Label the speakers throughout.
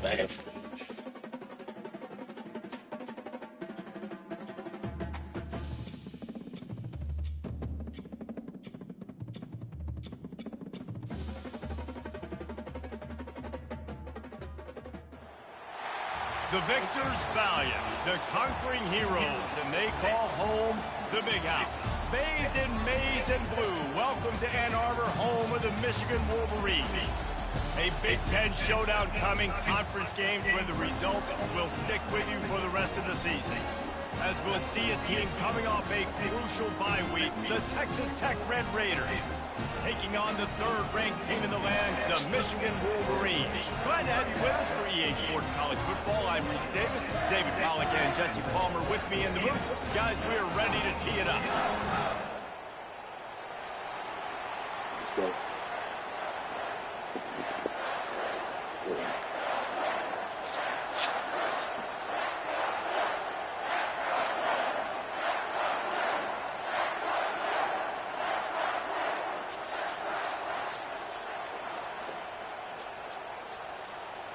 Speaker 1: bad.
Speaker 2: The victors valiant, the conquering heroes, and they call home the Big House. Bathed in maize and blue, welcome to Ann Arbor, home of the Michigan Wolverines. A Big Ten showdown coming, conference games where the results will stick with you for the rest of the season. As we'll see a team coming off a crucial bye week, the Texas Tech Red Raiders, taking on the third-ranked team in the land, the Michigan Wolverines. Glad to have you with us for EA Sports College Football. I'm Reese Davis, David Pollack and Jesse Palmer with me in the booth. Guys, we're ready to tee it up.
Speaker 1: Let's go.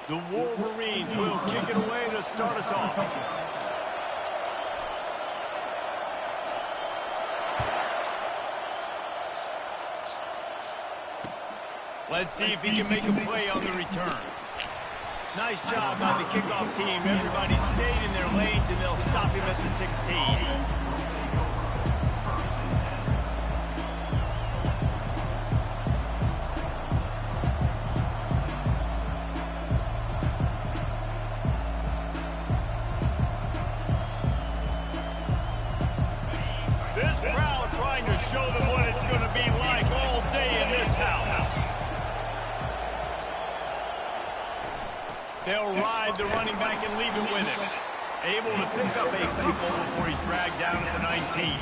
Speaker 2: The Wolverines will kick it away to start us off. Let's see if he can make a play on the return. Nice job by the kickoff team. Everybody stayed in their lanes, and they'll stop him at the 16. Show them what it's going to be like all day in this house. They'll ride the running back and leave it with him. Able to pick up a couple before he's dragged down at the 19.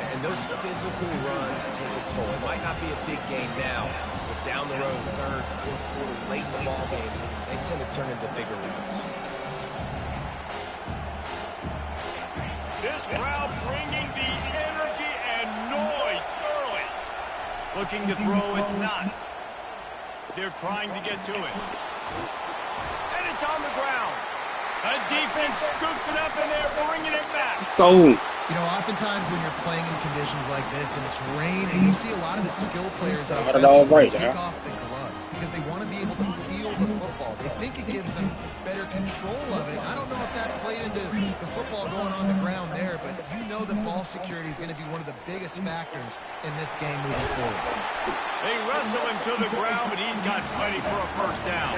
Speaker 3: And those physical runs take a toll. It might not be a big game now, but down the road, third, fourth quarter, late in the ball games, they tend to turn into bigger runs.
Speaker 2: This crowd bringing the energy and noise early. Looking to throw, it's not. They're trying to get to it. And it's on the ground. A defense scoops it up, and they're bringing it back.
Speaker 1: Stone.
Speaker 4: You know, oftentimes when you're playing in conditions like this and it's raining, you see a lot of the skill players offensively take off the gloves because they want to be able to feel the football. They think it gives them better control of it. I don't know if that played into the football going on the ground there, but you know that ball security is going to be one of the biggest factors in this game moving forward.
Speaker 2: They wrestle him to the ground, but he's got plenty for a first down.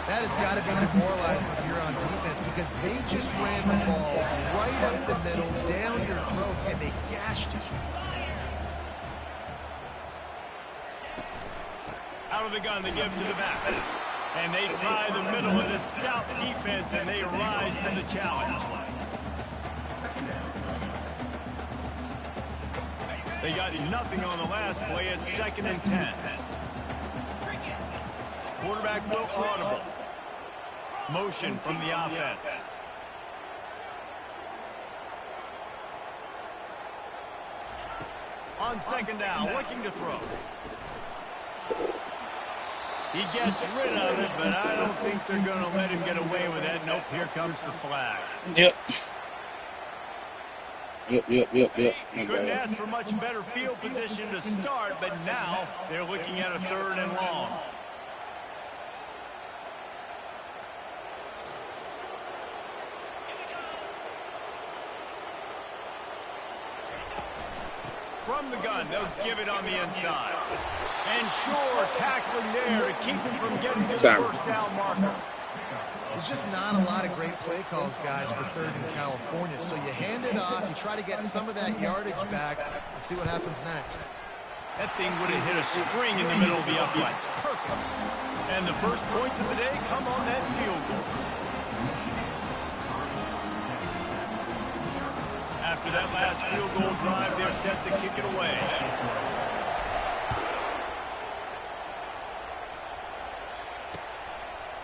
Speaker 4: That has got to be demoralizing if you're on defense because they just ran the ball right up the middle, down your throats, and they gashed you.
Speaker 2: Out of the gun, they give to the back. And they try the middle of this stout defense, and they rise to the challenge. They got nothing on the last play. It's 2nd and 10. Quarterback will audible. Motion from the offense. On 2nd down, looking to throw. He gets rid of it, but I don't think they're going to let him get away with it. Nope, here comes the flag.
Speaker 1: Yep.
Speaker 2: Couldn't ask for much better field position to start, but now they're looking at a 3rd and long. From the gun, they'll give it on the inside. And sure, tackling there to keep him from getting to the first down marker.
Speaker 4: There's just not a lot of great play calls, guys, for 3rd in California. So you hand it off, you try to get some of that yardage back, and see what happens next.
Speaker 2: That thing would have hit a string in the middle of the uprights. Perfect. And the first points of the day come on that field goal. After that last field goal drive, they're set to kick it away.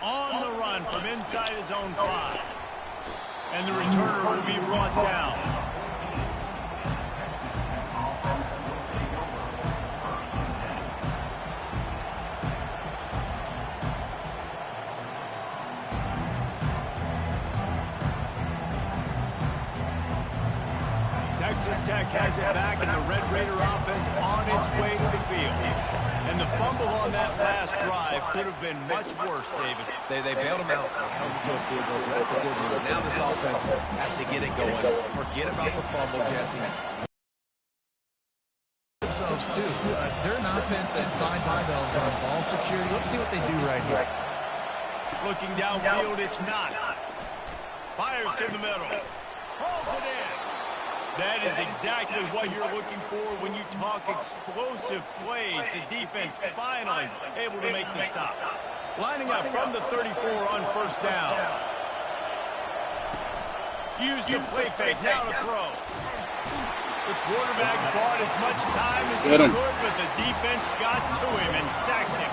Speaker 2: On the run from inside his own 5. And the returner will be brought down. Texas Tech has it back, and the Red Raider offense on its way to the field. And the fumble on that last drive could have been much worse, David.
Speaker 3: They bailed him out. They held him to a field goal, so that's the good news. Now this offense has to get it going. Forget about the fumble, Jesse.
Speaker 4: Themselves too. They're an offense that pride themselves on ball security. Let's see what they do right here.
Speaker 2: Looking downfield, it's not. Fires to the middle. Holds it in. That is exactly what you're looking for when you talk explosive plays. The defense finally able to make the stop. Lining up from the 34 on first down. Use the play fake. Now to throw. The quarterback bought as much time as he could, but the defense got to him and sacked him.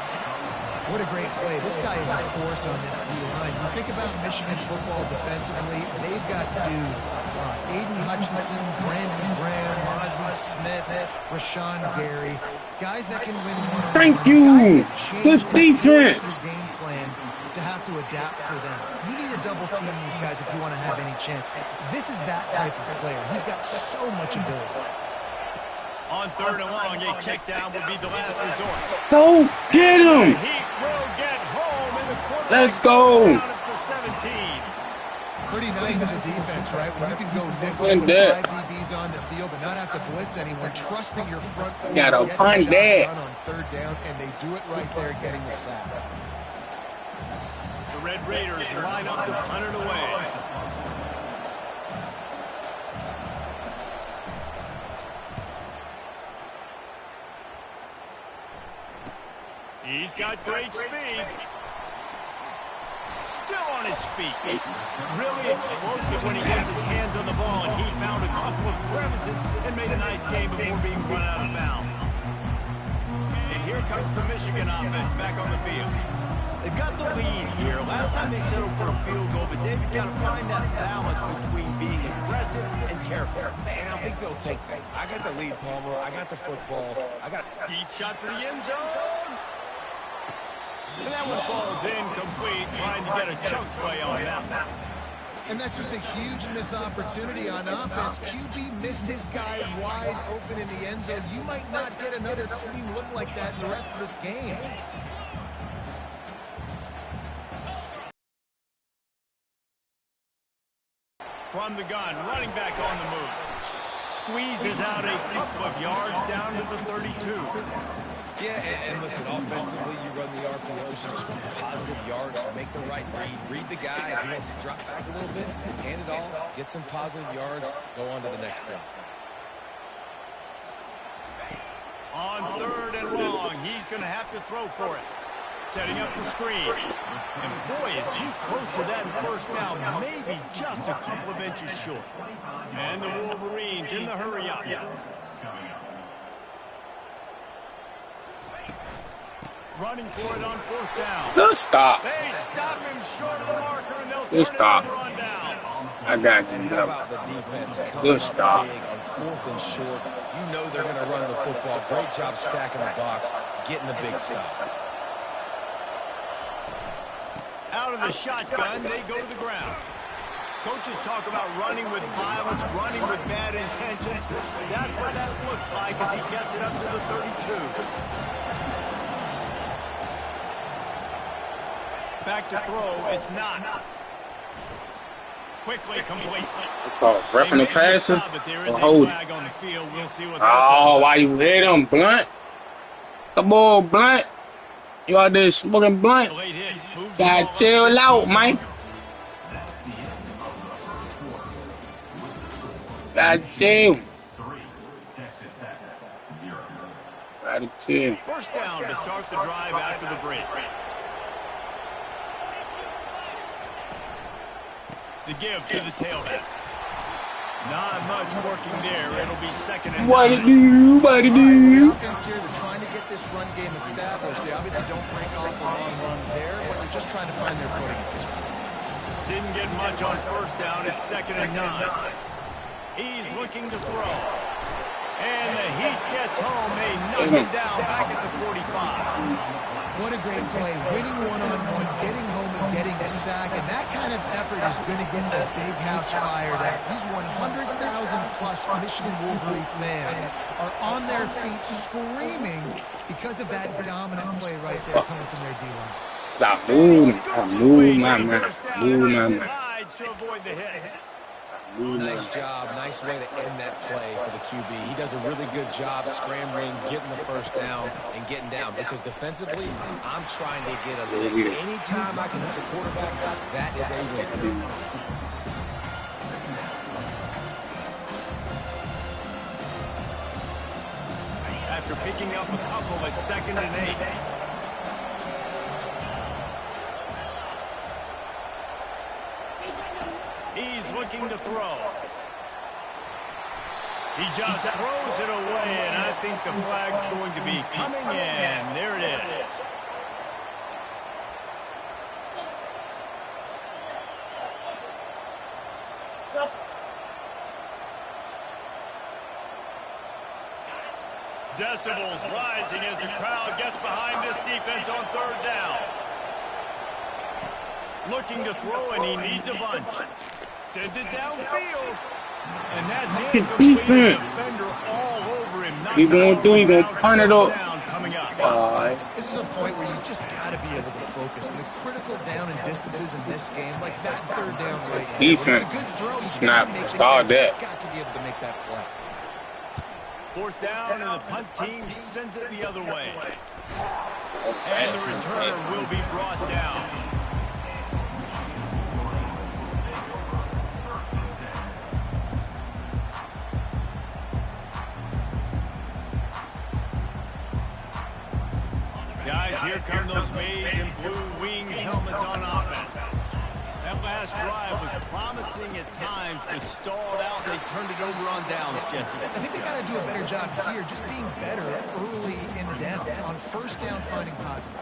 Speaker 4: What a great play. This guy is a force on this D-line. You think about Michigan football defensively, they've got dudes up front. Aiden Hutchinson, Brandon Graham, Mozzie Smith, Rashawn Gary. Guys that can win one-on-one.
Speaker 1: Thank you. Good defense.
Speaker 4: Game plan to have to adapt for them. You need to double team these guys if you want to have any chance. This is that type of player. He's got so much ability.
Speaker 2: On third and long, a check down would be the last resort.
Speaker 1: Go get him.
Speaker 2: He will get home in the quarterback.
Speaker 1: Let's go.
Speaker 2: Down at the 17.
Speaker 4: Pretty nice as a defense, right? When you can go nickel, put 5 DBs on the field and not have to blitz anyone, trusting your front four.
Speaker 1: Got a punt there.
Speaker 4: On third down, and they do it right there, getting the sack.
Speaker 2: The Red Raiders line up to punt it away. He's got great speed. Still on his feet. Really explosive when he gets his hands on the ball, and he found a couple of crevices and made a nice game before being run out of bounds. And here comes the Michigan offense back on the field. They've got the lead here. Last time they settled for a field goal, but David got to find that balance between being aggressive and careful.
Speaker 3: Man, I think they'll take things. I got the lead, Palmer. I got the football. I got
Speaker 2: deep shot for the end zone. And that one falls incomplete, trying to get a chunk play on that one.
Speaker 4: And that's just a huge missed opportunity on offense. QB missed his guy wide open in the end zone. You might not get another clean look like that in the rest of this game.
Speaker 2: From the gun, running back on the move. Squeezes out a couple of yards down to the 32.
Speaker 3: Yeah, and listen, offensively, you run the RPOs, just positive yards, make the right read the guy. If he wants to drop back a little bit, hand it off, get some positive yards, go on to the next play.
Speaker 2: On third and long, he's going to have to throw for it. Setting up the screen. And boy, is he close to that first down, maybe just a couple of inches short. And the Wolverines in the hurry up. Running for it on fourth down.
Speaker 1: Good stop.
Speaker 2: They stop him short of the marker, and they'll
Speaker 1: Good
Speaker 2: turn
Speaker 1: stop.
Speaker 2: it over on down.
Speaker 1: I got
Speaker 3: And
Speaker 1: you.
Speaker 3: how about the defense coming
Speaker 1: Good
Speaker 3: up
Speaker 1: stop.
Speaker 3: big on fourth and short? You know they're going to run the football. Great job stacking the box, getting the big stuff.
Speaker 2: Out of the shotgun, they go to the ground. Coaches talk about running with violence, running with bad intentions. That's what that looks like as he gets it up to the 32. Back to throw, it's not. Quickly complete.
Speaker 1: Roughing the passer or hold it. Oh, why you hit him, Blunt? Come on, Blunt. You out there smoking blunts? Gotta chill out, man. Gotta chill. Gotta chill.
Speaker 2: First down to start the drive after the break. The give to the tailback. Not much working there. It'll be second and
Speaker 1: What to do? What to do?
Speaker 4: The offense here, they're trying to get this run game established. They obviously don't break off a long run there, but they're just trying to find their footing at this point.
Speaker 2: Didn't get much on first down. It's second and 9. He's looking to throw. And the Heat gets home. They knock him down back at the 45.
Speaker 4: What a great play. Winning one-on-one, getting home and getting a sack, and that kind of effort is going to get the big house fired up. These 100,000-plus Michigan Wolverine fans are on their feet screaming because of that dominant play right there coming from their D-line.
Speaker 1: Move my man. Move my man.
Speaker 2: To avoid the hit.
Speaker 3: Nice job. Nice way to end that play for the QB. He does a really good job scrambling, getting the first down, and getting down. Because defensively, I'm trying to get a lick. Anytime I can hit the quarterback, that is a win.
Speaker 2: After picking up a couple at 2nd and 8. He's looking to throw. He just throws it away, and I think the flag's going to be coming in. There it is. Decibels rising as the crowd gets behind this defense on 3rd down. Looking to throw, and he needs a bunch. Sends it downfield. And that's incomplete. Defender all over him.
Speaker 1: You gonna do? You gonna punt it up?
Speaker 4: This is a point where you just got to be able to focus. And the critical down and distances in this game, like that 3rd down right there.
Speaker 1: Defense.
Speaker 4: It's a good throw.
Speaker 1: Snap. Start that.
Speaker 4: Got to be able to make that play.
Speaker 2: 4th down, and the punt team sends it the other way. And the returner will be brought down. Guys, here come those maize and blue wing helmets on offense. That last drive was promising at times, but stalled out. They turned it over on downs, Jesse.
Speaker 4: I think they got to do a better job here, just being better early in the downs. On 1st down, finding positive.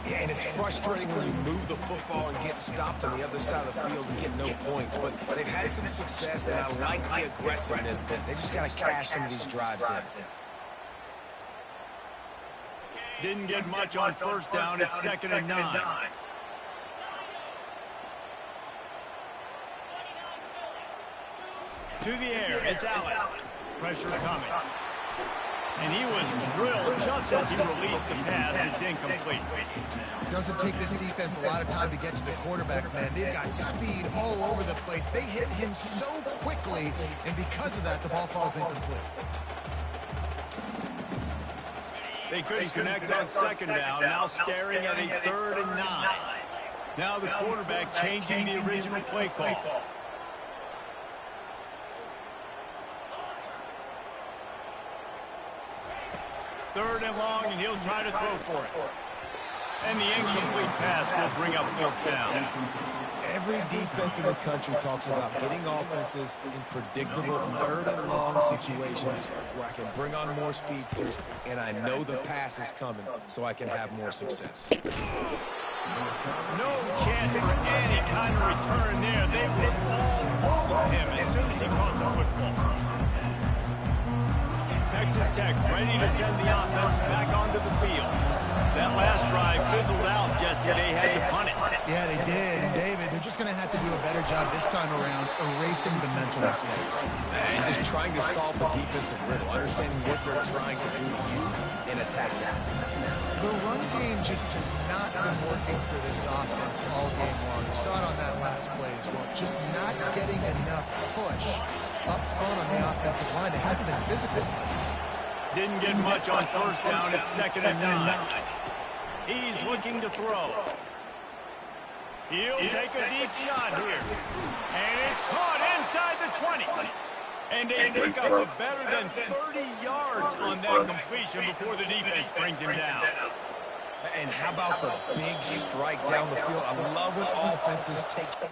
Speaker 3: Yeah, and it's frustrating when you move the football and get stopped on the other side of the field and get no points. But they've had some success, and I like the aggressiveness. They just got to cash some of these drives in.
Speaker 2: Didn't get much on 1st down. It's 2nd and 9. To the air, it's Allen. Pressure coming. And he was drilled just as he released the pass. It's incomplete.
Speaker 4: Doesn't take this defense a lot of time to get to the quarterback, man. They've got speed all over the place. They hit him so quickly, and because of that, the ball falls incomplete.
Speaker 2: They couldn't connect on 2nd down, now staring at a 3rd and 9. Now the quarterback changing the original play call. 3rd and long, and he'll try to throw for it. And the incomplete pass will bring up 4th down.
Speaker 3: Every defense in the country talks about getting offenses in predictable 3rd and long situations where I can bring on more speedsters, and I know the pass is coming, so I can have more success.
Speaker 2: No chance for any kind of return there. They were all over him as soon as he caught the football. Texas Tech ready to send the offense back onto the field. That last drive fizzled out, Jesse. They had to punt it.
Speaker 4: Yeah, they did. And David, they're just going to have to do a better job this time around erasing the mental mistakes.
Speaker 3: And just trying to solve the defensive riddle, understanding what they're trying to do to you and attack that.
Speaker 4: The run game just has not been working for this offense all game long. We saw it on that last play as well. Just not getting enough push up front on the offensive line. They haven't been physical.
Speaker 2: Didn't get much on 1st down. It's 2nd and 9. He's looking to throw. He'll take a deep shot here. And it's caught inside the 20. And they pick up a better than 30 yards on that completion before the defense brings him down.
Speaker 3: And how about the big strike down the field? I love when offenses take...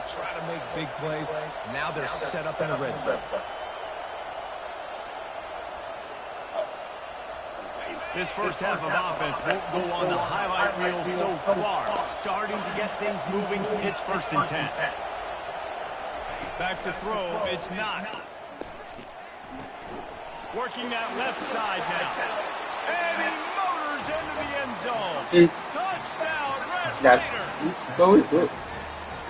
Speaker 3: Try to make big plays. Now they're set up in the red zone.
Speaker 2: This first half of offense won't go on the highlight reel so far. Starting to get things moving. It's 1st and 10. Back to throw. It's not. Working that left side now. And he motors into the end zone. Touchdown, Red Raider.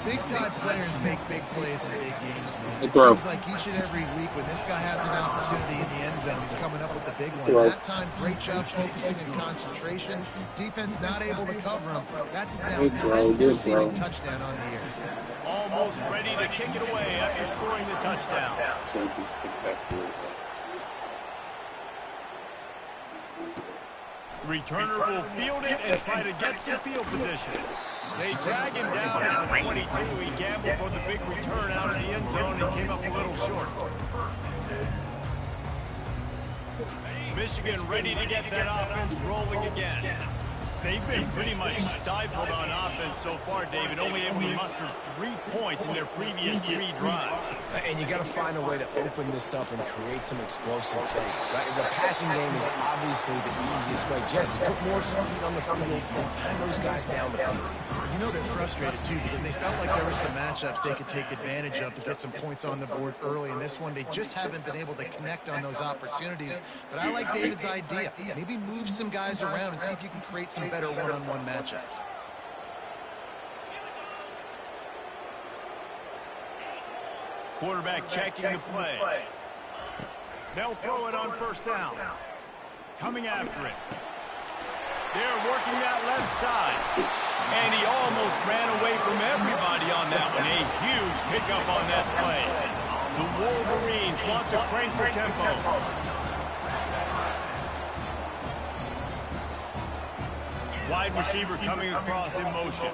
Speaker 4: Big-time players make big plays in big games, man. It
Speaker 1: throw.
Speaker 4: seems like each and every week when this guy has an opportunity in the end zone, he's coming up with the big one. That time, great job focusing and concentration. Defense not able to cover him. That's his now 10th receiving touchdown on the year.
Speaker 2: Almost ready to kick it away after scoring the touchdown.
Speaker 1: So just kick that field.
Speaker 2: Returner will field it and try to get some field position. They drag him down at the 22. He gambled for the big return out of the end zone and came up a little short. Michigan ready to get that offense rolling again. They've been pretty much stifled on offense so far, David, only able to muster 3 points in their previous 3 drives.
Speaker 3: And you got to find a way to open this up and create some explosive plays. Right? The passing game is obviously the easiest way. Jesse, put more speed on the field and find those guys down the field.
Speaker 4: You know they're frustrated, too, because they felt like there were some matchups they could take advantage of to get some points on the board early. In this one, they just haven't been able to connect on those opportunities. But I like David's idea. Maybe move some guys around and see if you can create some better one-on-one matchups.
Speaker 2: Quarterback checking the play. They'll throw it on 1st down. Coming after it. They're working that left side. And he almost ran away from everybody on that one. A huge pickup on that play. The Wolverines want to crank the tempo. Wide receiver coming across in motion.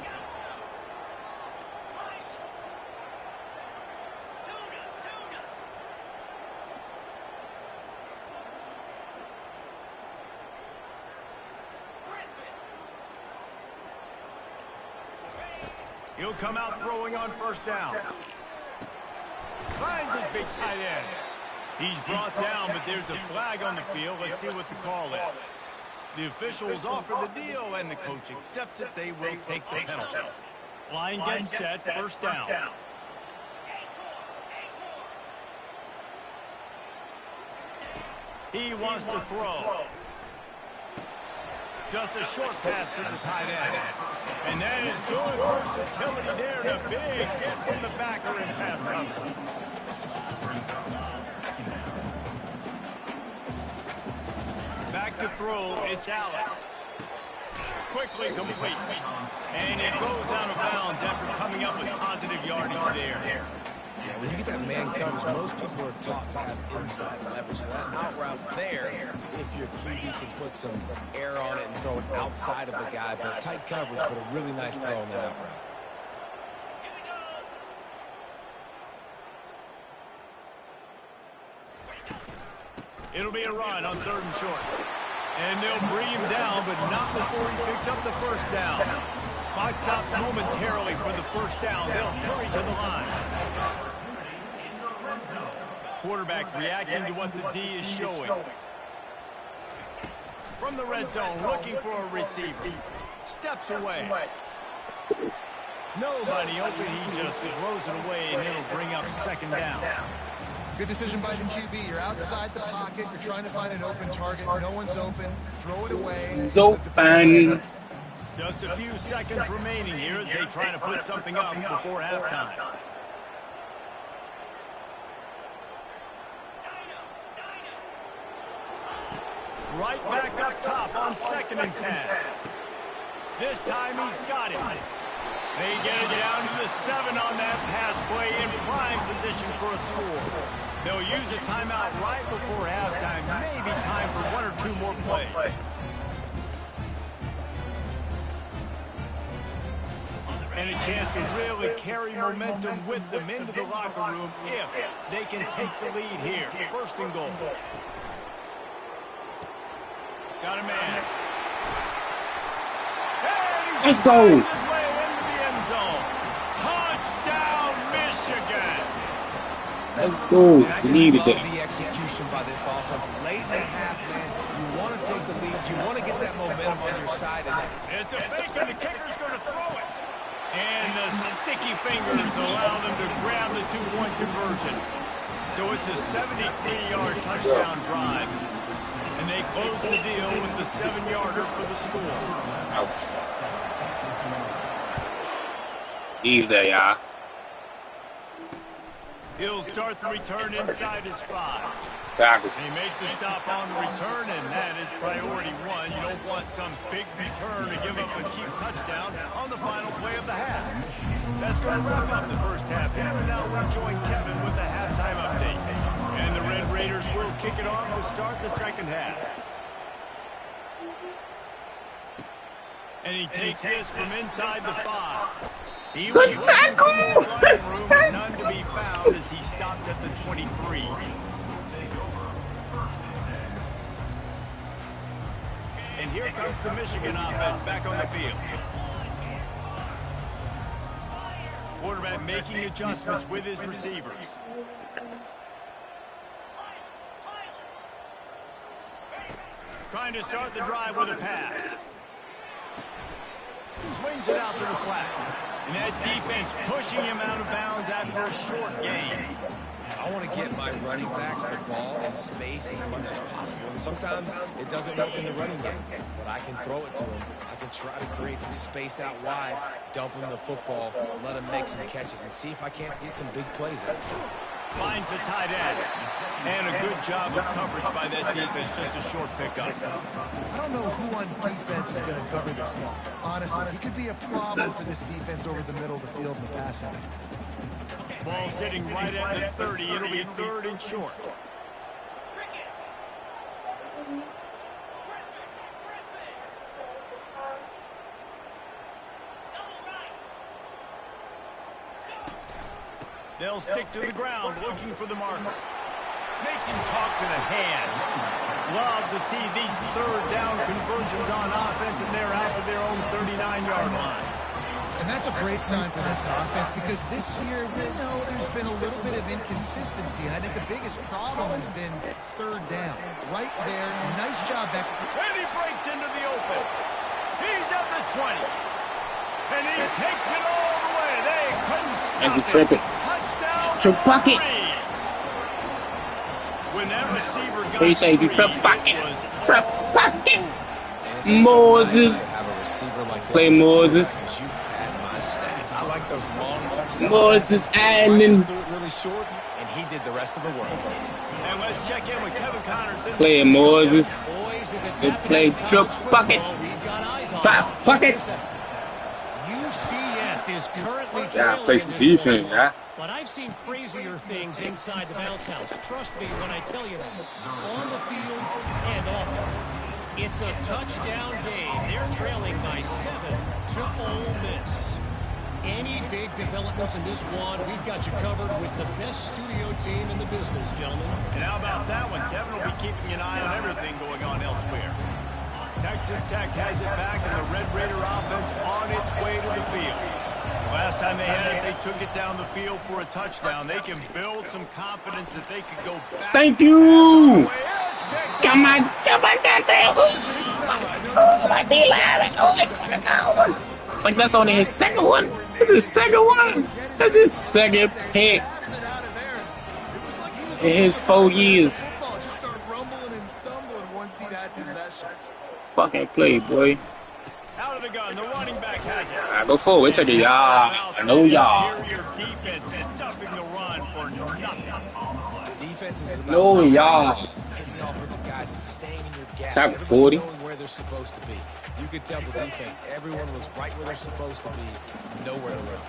Speaker 2: He'll come out throwing on 1st down. Finds his big tight end. He's brought down, but there's a flag on the field. Let's see what the call is. The officials offer the deal, and the coach accepts it. They will take the penalty. Line gets set, 1st down. He wants to throw. Just a short pass to the tight end. And that is good versatility there, and a big hit from the backer in pass coverage. Back to throw, it's Allen. Quickly complete. And it goes out of bounds after coming up with positive yardage there.
Speaker 3: Yeah, when you get that man coverage, most people are taught to have inside leverage. So that out route's there if your QB can put some air on it and throw it outside of the guy. But tight coverage, but a really nice throw on that out route.
Speaker 2: It'll be a run on 3rd and short. And they'll bring him down, but not before he picks up the 1st down. Clock stops momentarily for the 1st down. They'll hurry to the line. Quarterback reacting to what the D is showing. From the red zone, looking for a receiver. Steps away. Nobody open. He just throws it away, and it'll bring up 2nd down.
Speaker 4: Good decision by the QB. You're outside the pocket. You're trying to find an open target. No one's open. Throw it away.
Speaker 1: It's open.
Speaker 2: Just a few seconds remaining here as they try to put something up before halftime. Right back up top on 2nd and 10. This time he's got it. They get it down to the 7 on that pass play in prime position for a score. They'll use a timeout right before halftime. Maybe time for 1 or 2 more plays. And a chance to really carry momentum with them into the locker room if they can take the lead here. 1st and goal. Got a man.
Speaker 1: Let's go.
Speaker 2: Touchdown, Michigan.
Speaker 1: Let's go. We needed it.
Speaker 3: The execution by this offense late in the half, man. You want to take the lead. You want to get that momentum on your side. And
Speaker 2: it's a fake, and the kicker's going to throw it. And the sticky fingers allow them to grab the two-point conversion. So it's a 73-yard touchdown drive. And they close the deal with the 7-yarder for the score.
Speaker 1: Ouch. Leave there, y'all.
Speaker 2: He'll start the return inside his 5.
Speaker 1: Tackles.
Speaker 2: He makes a stop on the return, and that is priority 1. You don't want some big return to give up a cheap touchdown on the final play of the half. That's going to wrap up the first half. And now we'll join Kevin with the halftime update. And the Red Raiders will kick it off to start the second half. And he takes this from inside the 5.
Speaker 1: Good tackle!
Speaker 2: Good tackle! None to be found as he stopped at the 23. And here comes the Michigan offense back on the field. Quarterback making adjustments with his receivers. Trying to start the drive with a pass. Swings it out to the flat. And that defense pushing him out of bounds after a short gain.
Speaker 3: I want to get my running backs the ball in space as much as possible. And sometimes it doesn't work in the running game, but I can throw it to him. I can try to create some space out wide, dump him the football, let him make some catches, and see if I can't get some big plays out of him.
Speaker 2: Finds the tight end. And a good job of coverage by that defense. Just a short pickup.
Speaker 4: I don't know who on defense is going to cover this guy. Honestly, he could be a problem for this defense over the middle of the field in the passing.
Speaker 2: Ball sitting right at the 30. It'll be 3rd and short. They'll stick to the ground, looking for the marker. Makes him talk to the hand. Love to see these 3rd down conversions on offense, and they're out to their own 39-yard line.
Speaker 4: And that's a great sign for this offense, because this year, we know there's been a little bit of inconsistency, and I think the biggest problem has been 3rd down. Right there, nice job back.
Speaker 2: And he breaks into the open. He's at the 20. And he takes it all the way. They couldn't stop it. Touchdown.
Speaker 1: Trip pocket.
Speaker 2: When that receiver got
Speaker 1: He say you trip pocket. Trip pocket. Moses. Play Moses.
Speaker 3: I like those long touchdowns.
Speaker 1: Moses and then
Speaker 3: really short, and he did the rest of the work.
Speaker 2: And let's check in with Kevin Connors.
Speaker 1: Play Moses. They play trip pocket. Trap pocket.
Speaker 5: UCF is currently
Speaker 1: Play some defense, yeah.
Speaker 5: But I've seen crazier things inside the bounce house. Trust me when I tell you that. On the field and off it. It's a touchdown game. They're trailing by 7 to Ole Miss. Any big developments in this one, we've got you covered with the best studio team in the business, gentlemen.
Speaker 2: And how about that one? Kevin will be keeping an eye on everything going on elsewhere. Texas Tech has it back, and the Red Raider offense on its way to the field. Last time they had it, they took it down the field for a touchdown. They can build some confidence that they could go back.
Speaker 1: Thank you. Come on, come on, like that's only his second one. That's his second one. That's his second pick in his 4 years.
Speaker 4: Just start rumbling and stumbling once he had possession.
Speaker 1: Fucking play, boy.
Speaker 2: Out of the gun, the running back has it.
Speaker 1: I go forward. It's a y'all. I know y'all.
Speaker 2: Defense stuffing the run for nothing.
Speaker 3: Defense is
Speaker 1: No y'all.
Speaker 3: offensive guys and staying in your gaps.
Speaker 1: Top 40.
Speaker 3: Knowing where they're supposed to be. You could tell the defense, everyone was right where they're supposed to be, nowhere to run.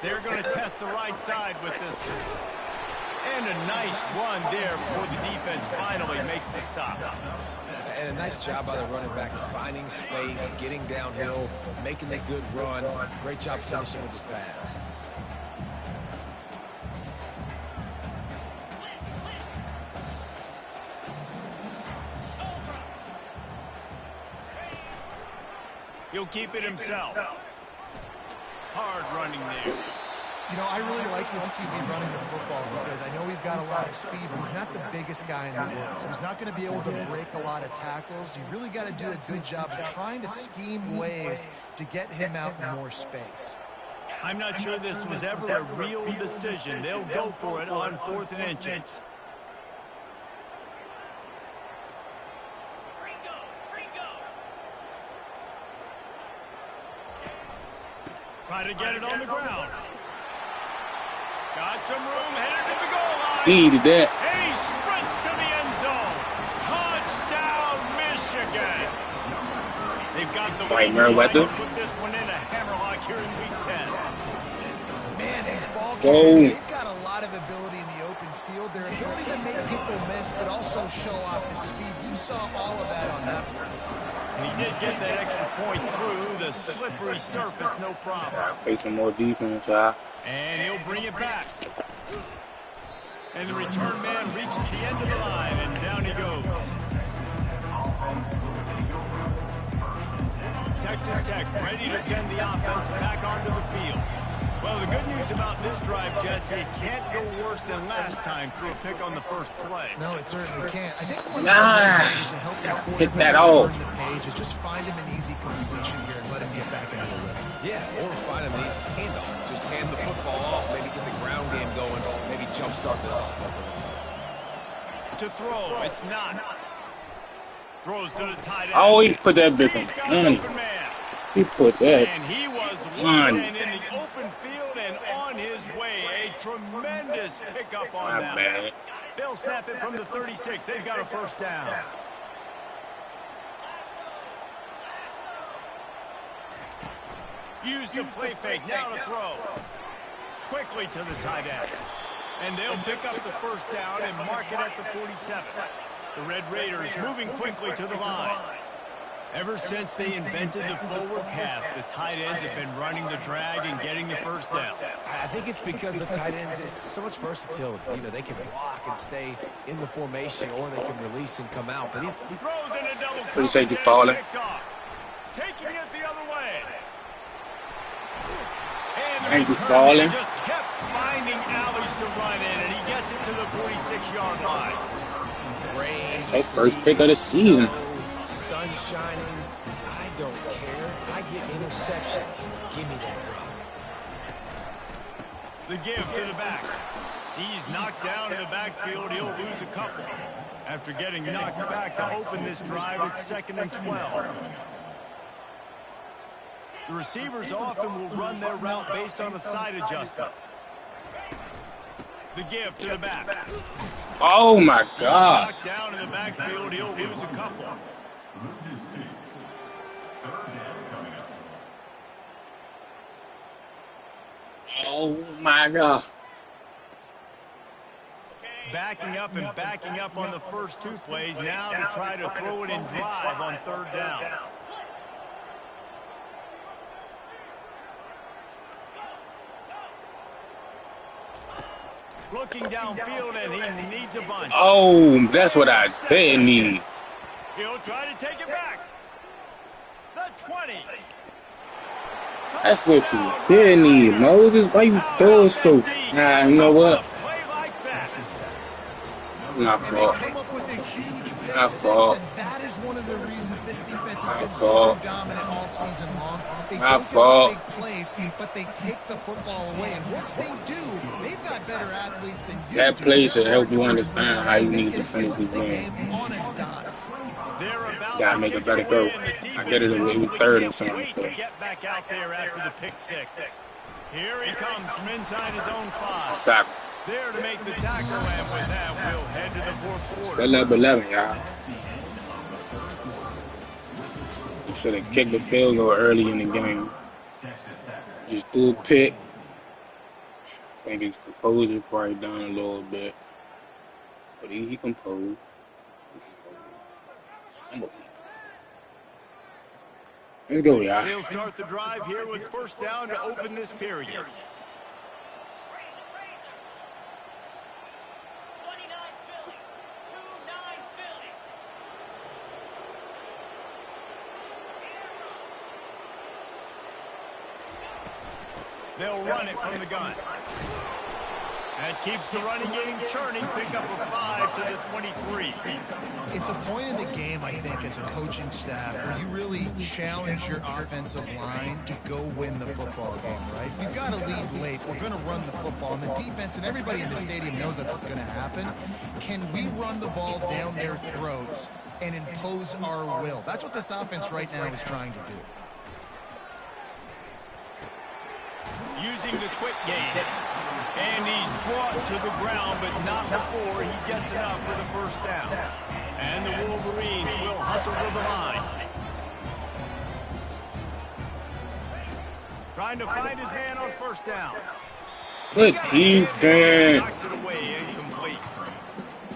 Speaker 2: They're going to test the right side with this one. And a nice run there before the defense finally makes the stop.
Speaker 3: And a nice job by the running back, finding space, getting downhill, making a good run. Great job finishing with his pads.
Speaker 2: He'll keep it himself. timing there.
Speaker 4: You know, I really like this QB running the football because I know he's got a lot of speed, but he's not the biggest guy in the world. So he's not going to be able to break a lot of tackles. You really got to do a good job of trying to scheme ways to get him out in more space.
Speaker 2: I'm not sure this was ever a real decision. They'll go for it on 4th and inches. Try to get it on the ground. Got some room, headed to the goal line.
Speaker 1: Needed that.
Speaker 2: And he sprints to the end zone. Touchdown, Michigan. They've got the
Speaker 1: Right, Meriwether.
Speaker 2: Put this one in a hammerlock here in week 10.
Speaker 4: Man, these ball carriers, they've got a lot of ability in the open field. Their ability to make people miss, but also show off the speed. You saw all of that on that play.
Speaker 2: And he did get that extra point through the slippery surface, no problem.
Speaker 1: Play some more defense, y'all.
Speaker 2: And he'll bring it back. And the return man reaches the end of the line, and down he goes. Texas Tech ready to send the offense back onto the field. Well, the good news about this drive, Jesse, it can't go worse than last time through a pick on the first play.
Speaker 4: No, it certainly can't. I think one
Speaker 1: to
Speaker 4: help your
Speaker 1: hit that
Speaker 4: quarterback
Speaker 1: off.
Speaker 4: turn the page is just find him an easy completion here and let him get back into the rhythm.
Speaker 3: Yeah, or find him an easy handoff. Just hand the football off, maybe get the ground game going, maybe jumpstart this offensive line.
Speaker 2: To throw, it's not. Throws to the tight end.
Speaker 1: Oh, he put that business on. He put that
Speaker 2: And he was
Speaker 1: on.
Speaker 2: in the open field and on his way. A tremendous pickup on
Speaker 1: Not
Speaker 2: that.
Speaker 1: bad.
Speaker 2: They'll snap it from the 36. They've got a first down. Use the play fake. Now to throw. Quickly to the tight end. And they'll pick up the first down and mark it at the 47. The Red Raiders moving quickly to the line. Ever since they invented the forward pass, the tight ends have been running the drag and getting the first down.
Speaker 3: I think it's because the tight ends is so much versatility. You know, they can block and stay in the formation, or they can release and come out. But he
Speaker 2: throws in a double
Speaker 1: What do you say, you falling?
Speaker 2: Taking it the other way.
Speaker 1: Ain't you falling?
Speaker 2: Just kept finding alleys to run in, and he gets it to the 46-yard line.
Speaker 1: That's first pick of the season.
Speaker 3: Sun shining. I don't care. I get interceptions. Give me that rock.
Speaker 2: The give to the back. He's knocked down in the backfield. He'll lose a couple. After getting knocked back to open this drive, it's 2nd and 12. The receivers often will run their route based on a side adjustment. The give to the back.
Speaker 1: Oh my God.
Speaker 2: Knocked down in the backfield. He'll lose a couple.
Speaker 1: Oh my God.
Speaker 2: Backing up and backing up on the first two plays. Now to try to throw it in drive on 3rd down. Looking downfield, and he needs a bunch.
Speaker 1: Oh, that's what I didn't need.
Speaker 2: He'll try to take it back. The 20.
Speaker 1: That's what you did need, Moses. Why you throw so? Nah, you know what?
Speaker 2: Play like that.
Speaker 1: Not fault.
Speaker 4: Come up with a huge pick
Speaker 1: Not
Speaker 4: six,
Speaker 1: fault.
Speaker 4: and that is one of the reasons this defense has
Speaker 1: Not
Speaker 4: been
Speaker 1: fault.
Speaker 4: so dominant all season long. They
Speaker 1: Not
Speaker 4: don't
Speaker 1: fault.
Speaker 4: give up big plays, but they take the football away. And once they do, they've got better athletes than you
Speaker 1: That
Speaker 4: do.
Speaker 1: play should help you understand how you need to finish the
Speaker 4: The
Speaker 1: game.
Speaker 4: game on a dime.
Speaker 2: They're about
Speaker 1: Gotta
Speaker 2: to
Speaker 1: make a
Speaker 2: kick
Speaker 1: better
Speaker 2: away,
Speaker 1: throw.
Speaker 2: and the
Speaker 1: I get it. It was
Speaker 2: defense
Speaker 1: 3rd and
Speaker 2: can't
Speaker 1: something.
Speaker 2: wait
Speaker 1: So.
Speaker 2: to get back out there after the pick six. Here he comes from inside his own 5.
Speaker 1: Tackle.
Speaker 2: There to make the tackle, and with that, we'll head to the 4th quarter.
Speaker 1: 11, y'all. You should have kicked the field goal early in the game. Just threw a pick. I think his composure probably down a little bit. But he composed. Stumbled. Let's go, y'all.
Speaker 2: They'll start the drive here with first down to open this period. They'll run it from the gun. That keeps the running game churning. Pick up a 5 to the 23.
Speaker 4: It's a point in the game, I think, as a coaching staff, where you really challenge your offensive line to go win the football game, right? We've got to lead late. We're going to run the football. And the defense and everybody in the stadium knows that's what's going to happen. Can we run the ball down their throats and impose our will? That's what this offense right now is trying to do.
Speaker 2: Using the quick game. And he's brought to the ground, but not before he gets enough for the first down. And the Wolverines will hustle to the line. Trying to find his man on first down.
Speaker 1: Good defense.
Speaker 2: Knocks it away, incomplete.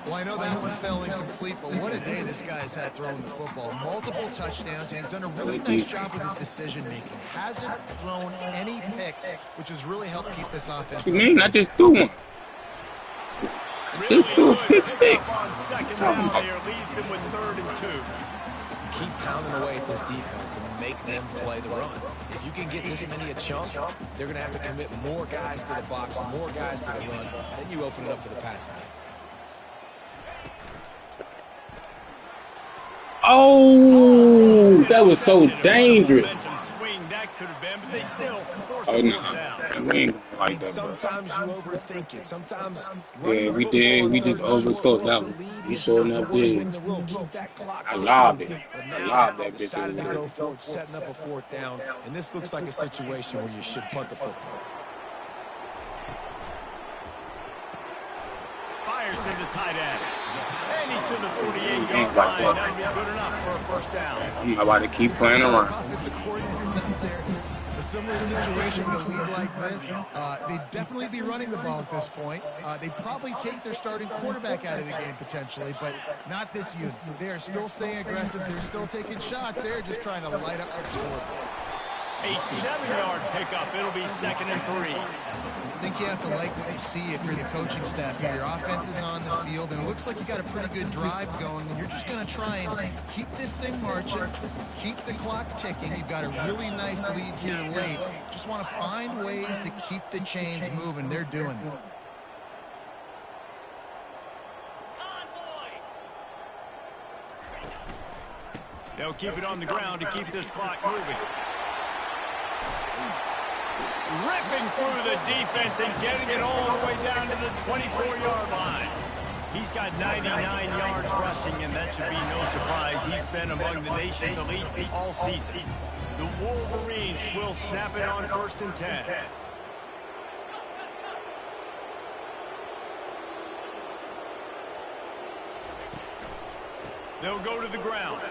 Speaker 4: Well, I know that one fell incomplete, but what a day this guy's had throwing the football. Multiple touchdowns, and he's done a really nice job with his decision-making. Hasn't thrown any picks, which has really helped keep this offense.
Speaker 1: You mean I just threw one? Just threw a pick 6.
Speaker 2: Second down there leaves him with 3rd and 2.
Speaker 3: Keep pounding away at this defense and make them play the run. If you can get this many a chunk, they're going to have to commit more guys to the box, more guys to the run. Then you open it up for the passing game.
Speaker 1: Oh, that was so dangerous. Oh, no. We ain't like that, bro.
Speaker 3: Sometimes you overthink it. Sometimes
Speaker 1: yeah, we did. We just overthought that one. We sure enough did. I lobbed it. I lobbed that bitch over there.
Speaker 3: Go for it, setting up a 4th down. And this looks like a situation where you should punt the football.
Speaker 2: Fires to the tight end. And he's to the 48-yard line. That'll be good enough for a first down.
Speaker 1: I'm about to keep playing around.
Speaker 4: Offensive coordinators out there. A similar situation with a lead like this. They'd definitely be running the ball at this point. They'd probably take their starting quarterback out of the game potentially, but not this unit. They are still staying aggressive. They're still taking shots. They're just trying to light up the scoreboard.
Speaker 2: A 7-yard pickup. It'll be 2nd and 3.
Speaker 4: I think you have to like what you see if you're the coaching staff. Your offense is on the field, and it looks like you got a pretty good drive going, and you're just going to try and keep this thing marching, keep the clock ticking. You've got a really nice lead here late. Just want to find ways to keep the chains moving. They're doing it.
Speaker 2: They'll keep it on the ground to keep this clock moving. Ripping through the defense and getting it all the way down to the 24-yard line. He's got 99 yards rushing, and that should be no surprise. He's been among the nation's elite all season. The Wolverines will snap it on 1st and 10. They'll go to the ground.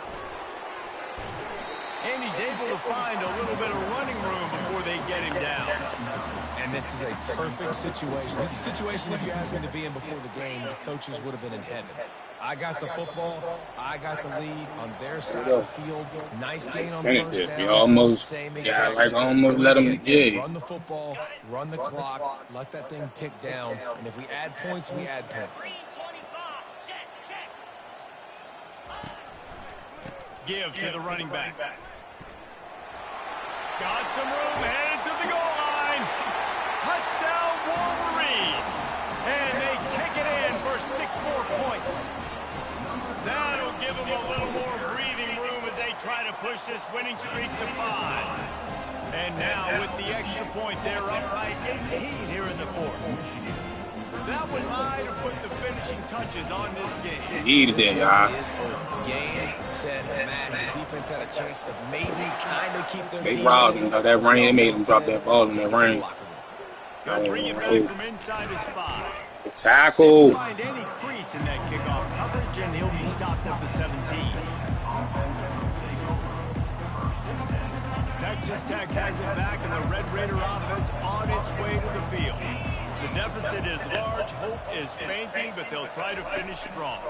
Speaker 2: And he's able to find a little bit of running room before they get him down.
Speaker 3: And this is a perfect situation. This is a situation, if you asked me to be in before the game, the coaches would have been in heaven. I got the football. I got the lead on their side of the field. Nice gain on first down.
Speaker 1: We almost, almost let them,
Speaker 3: Run the football, run the clock, let that thing tick down. And if we add points, we add points.
Speaker 2: Give to the running back. Got some room, headed to the goal line. Touchdown, Wolverines. And they take it in for 6 more points. That'll give them a little more breathing room as they try to push this winning streak to 5. And now with the extra point, they're up by 18 here in the 4th. That one might have put the finishing touches on this game.
Speaker 1: Eat it, y'all.
Speaker 3: Game, set, match. The defense had a chance to maybe kind of keep their
Speaker 1: They
Speaker 3: team.
Speaker 1: robbed him. That rain, they made him drop that ball in that rain.
Speaker 2: They'll bring it back from inside his 5.
Speaker 1: The tackle.
Speaker 2: Find any crease in that kickoff coverage, and he'll be stopped at the 17. Texas Tech has it back, and the Red Raider offense on its way to the field. The deficit is large, hope is fainting, but they'll try to finish strong.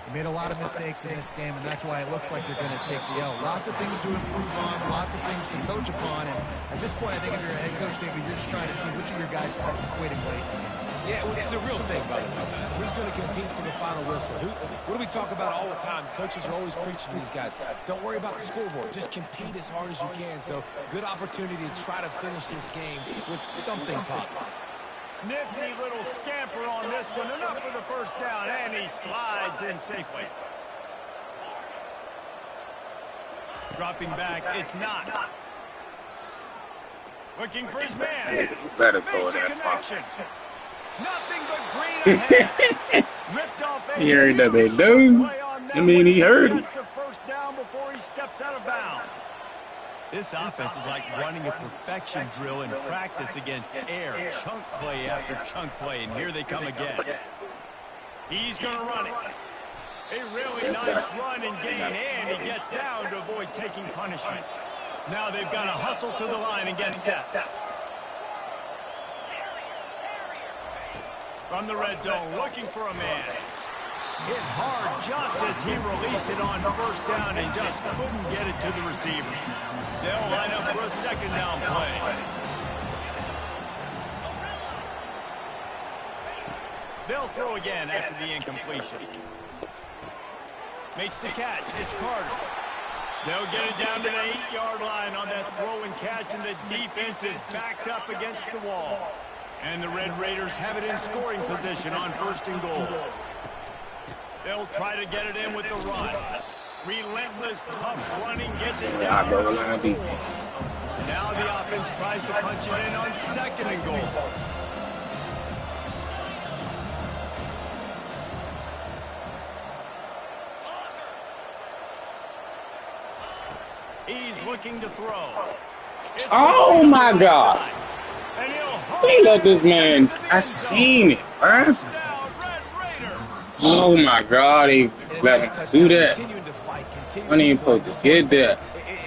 Speaker 4: They made a lot of mistakes in this game, and that's why it looks like they're going to take the L. Lots of things to improve on, lots of things to coach upon, and at this point, I think if you're a head coach, David, you're just trying to see which of your guys are quitting late.
Speaker 3: Yeah, which is a real thing, by the way. Who's going to compete to the final whistle? What do we talk about all the time? Coaches are always preaching to these guys. Don't worry about the scoreboard. Just compete as hard as you can. So, good opportunity to try to finish this game with something positive.
Speaker 2: Nifty little scamper on this one. Enough for the first down, and he slides in safely. Dropping back, it's not. Looking for his man.
Speaker 1: Better throw that
Speaker 2: connection. Nothing but green ahead. Ripped off a
Speaker 1: he heard that they do. I mean, he heard it.
Speaker 2: The first down before he steps out of bounds. This offense is like running a perfection drill in practice against air. Chunk play after chunk play, and here they come again. He's going to run it. A really nice run and gain, and he gets down to avoid taking punishment. Now they've got to hustle to the line and get set. From the red zone, looking for a man. Hit hard just as he released it on first down and just couldn't get it to the receiver. They'll line up for a second down play. They'll throw again after the incompletion. Makes the catch. It's Carter. They'll get it down to the 8-yard line on that throw and catch, and the defense is backed up against the wall. And the Red Raiders have it in scoring position on first and goal. They'll try to get it in with the run. Relentless, tough running gets it down. Now the offense tries to punch it in on second and goal. He's looking to throw.
Speaker 1: Oh my God. He let this man. I seen it, bruh. Oh my God, he let him do that. I ain't supposed to get that.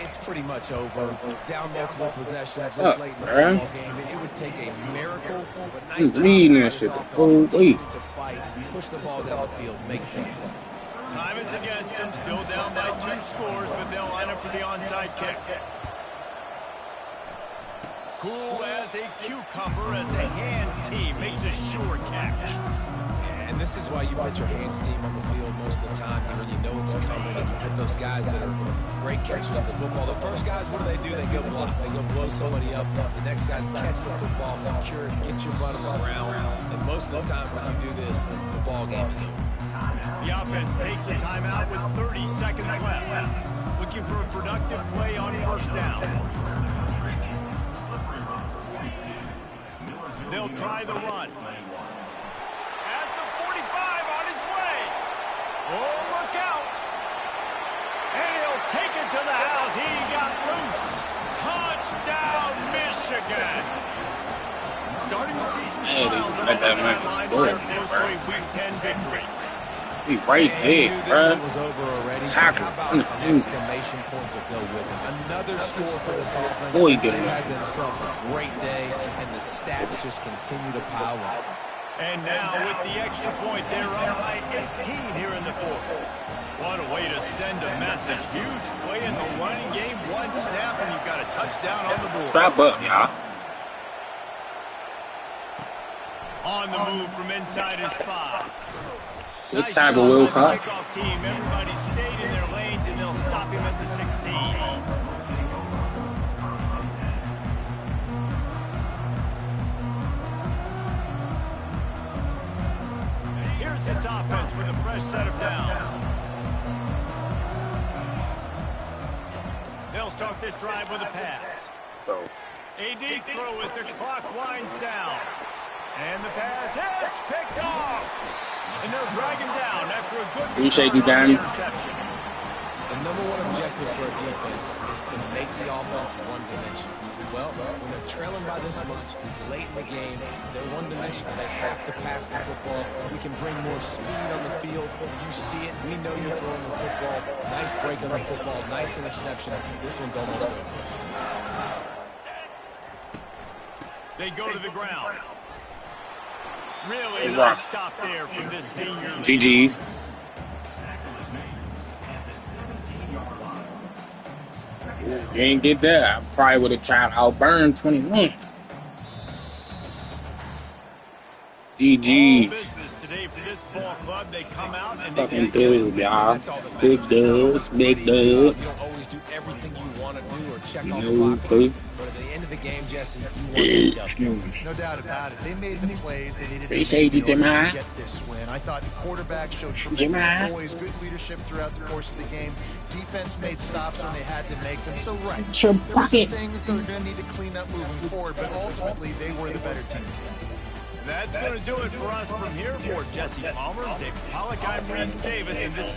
Speaker 3: It's pretty much over. Down multiple possessions this late in the football game. It would take a miracle, but nice job
Speaker 1: reading that shit the whole week.
Speaker 3: To fight, push the ball down the field, make plays.
Speaker 2: Time is against them, still down by 2 scores, but they'll line up for the onside kick. Cool as a cucumber as the hands team makes a sure catch.
Speaker 3: And this is why you put your hands team on the field most of the time when you know it's coming, and you put those guys that are great catchers of the football. The first guys, what do? They go block. They go blow somebody up. The next guys catch the football, secure it, get your butt on the ground. And most of the time when you do this, the ball game is over.
Speaker 2: The offense takes a timeout with 30 seconds left. Looking for a productive play on first down. They'll try the run. At the 45 on his way. Oh, look out. And he'll take it to the house. He got loose. Touchdown, Michigan. Starting to see some smiles on the sidelines here close to a Week 10 victory.
Speaker 1: He right there, bro.
Speaker 3: Was over already. How about an exclamation point to go with it? Another score for this offense.
Speaker 1: They
Speaker 3: had themselves a great day, and the stats just continue to pile up.
Speaker 2: And now with the extra point, they're up by 18 here in the fourth. What a way to send a message. Huge play in the running game. One snap, and you've got a touchdown on the board.
Speaker 1: Strap up, y'all.
Speaker 2: On the move from inside his 5.
Speaker 1: Good tackle, Will Cox.
Speaker 2: Team. Everybody stayed in their lanes, and they'll stop him at the 16. Here's this offense with a fresh set of downs. They'll start this drive with a pass. A deep throw as the clock winds down. And the pass hits, picked off. And they'll drag him down after a good
Speaker 1: appreciate you, Dan.
Speaker 2: interception.
Speaker 3: The number one objective for a defense is to make the offense one-dimensional. Well, when they're trailing by this much, late in the game, they're one-dimensional. They have to pass the football. We can bring more speed on the field. You see it. We know you're throwing the football. Nice break on the football. Nice interception. This one's almost over.
Speaker 2: They go to the ground. Really nice stop there from this senior.
Speaker 1: GG's. You ain't get that. I probably would have tried outburn 21. GG.
Speaker 2: Business today for this ball club. They come out and
Speaker 1: Fucking dub, y'all. Big dubs, big
Speaker 3: You don't
Speaker 1: dubs.
Speaker 3: always do everything you want to do or check
Speaker 1: You
Speaker 3: all the
Speaker 1: know,
Speaker 3: boxes.
Speaker 1: too.
Speaker 3: But at the end of the game, Jesse, you want to get
Speaker 1: Excuse me.
Speaker 4: No doubt about it. They made the plays they needed
Speaker 1: Appreciate
Speaker 4: to
Speaker 1: you,
Speaker 4: make in order
Speaker 1: Jemai.
Speaker 4: to get this win. I thought the quarterback showed
Speaker 1: Jemai.
Speaker 4: tremendous poise, good leadership throughout the course of the game. Defense made stops when they had to make them. So, right,
Speaker 1: Your
Speaker 4: there were some
Speaker 1: bucket.
Speaker 4: things they're going to need to clean up moving forward, but ultimately they were the better team today.
Speaker 2: That's going to do it for us from here. For Jesse Palmer, Dave Pollock, I'm Reese Davis, and this is